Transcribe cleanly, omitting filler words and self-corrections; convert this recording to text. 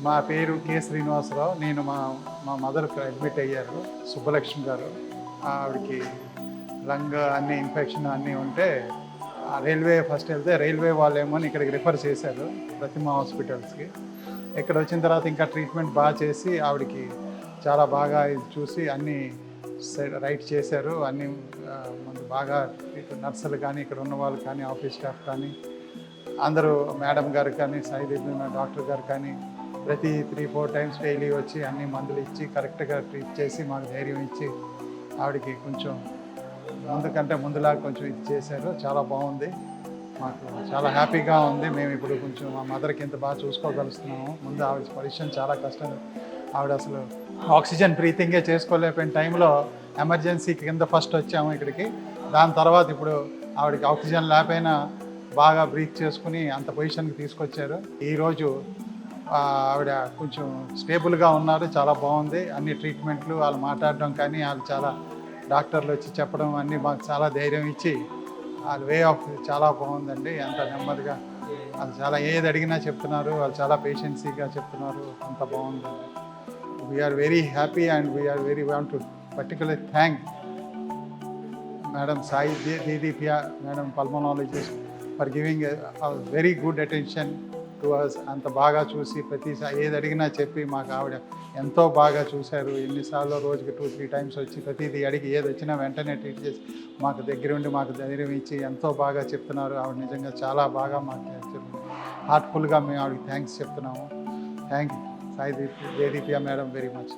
మా పేరు కె శ్రీనివాసరావు. నేను మా మా మదర్కి అడ్మిట్ అయ్యారు, సుబ్బలక్ష్మి గారు. ఆవిడకి లంగ్ అన్ని ఇన్ఫెక్షన్ అన్నీ ఉంటే రైల్వే ఫస్ట్ వెళ్తే రైల్వే వాళ్ళేమో ఇక్కడికి రిఫర్ చేశారు ప్రతిమ హాస్పిటల్స్కి. ఇక్కడ వచ్చిన తర్వాత ఇంకా ట్రీట్మెంట్ బాగా చేసి ఆవిడకి చాలా బాగా ఇది చూసి అన్నీ రైట్ చేశారు. అన్నీ మనకు బాగా నర్సులు కానీ ఇక్కడ ఉన్న వాళ్ళు కానీ ఆఫీస్ స్టాఫ్ కానీ అందరూ మేడం గారు కానీ సాయిదేవి డాక్టర్ గారు కానీ ప్రతి 3-4 టైమ్స్ డైలీ వచ్చి అన్ని మందులు ఇచ్చి కరెక్ట్గా ట్రీట్ చేసి మాకు ధైర్యం ఇచ్చి ఆవిడకి కొంచెం ముందులాగా కొంచెం ఇది చేశారు. చాలా బాగుంది, మాకు చాలా హ్యాపీగా ఉంది. మేము ఇప్పుడు కొంచెం మా మదర్కి ఇంత బాగా చూసుకోగలుగుతున్నాము. ముందు ఆవిడ పొజిషన్ చాలా కష్టం. ఆవిడ అసలు ఆక్సిజన్ బ్రీతింగే చేసుకోలేకపోయిన టైంలో ఎమర్జెన్సీ కింద ఫస్ట్ వచ్చాము ఇక్కడికి. దాని తర్వాత ఇప్పుడు ఆవిడకి ఆక్సిజన్ లేకపోయినా బాగా బ్రీత్ చేసుకుని అంత పొజిషన్కి తీసుకొచ్చారు. ఈరోజు ఆవిడ కొంచెం స్టేబుల్గా ఉన్నారు, చాలా బాగుంది. అన్ని ట్రీట్మెంట్లు వాళ్ళు మాట్లాడడం కానీ వాళ్ళు చాలా డాక్టర్లు వచ్చి చెప్పడం అన్నీ మాకు చాలా ధైర్యం ఇచ్చి వాళ్ళ వే ఆఫ్ చాలా బాగుందండి. అంత నెమ్మదిగా వాళ్ళు చాలా ఏది అడిగినా చెప్తున్నారు, వాళ్ళు చాలా పేషెన్సీగా చెప్తున్నారు, అంత బాగుందండి. We're very happy and we're very want to particular thank madam Sai Didipiya madam pulmonologist for giving very good attention to us. అంత బాగా చూసి ప్రతిసారి ఏది అడిగినా చెప్పి మాకు ఆవిడ ఎంతో బాగా చూశారు. ఎన్నిసార్లు రోజుకి 2-3 టైమ్స్ వచ్చి ప్రతిదీ అడిగి ఏది వచ్చినా వెంటనే ట్రీట్ చేసి మాకు దగ్గరుండి మాకు ధైర్యం ఇచ్చి ఎంతో బాగా చెప్తున్నారు. ఆవిడ నిజంగా చాలా బాగా మాకు హార్ట్ఫుల్గా మేము ఆవిడకి థ్యాంక్స్ చెప్తున్నాము. Thank you Sai Didipiya madam very much.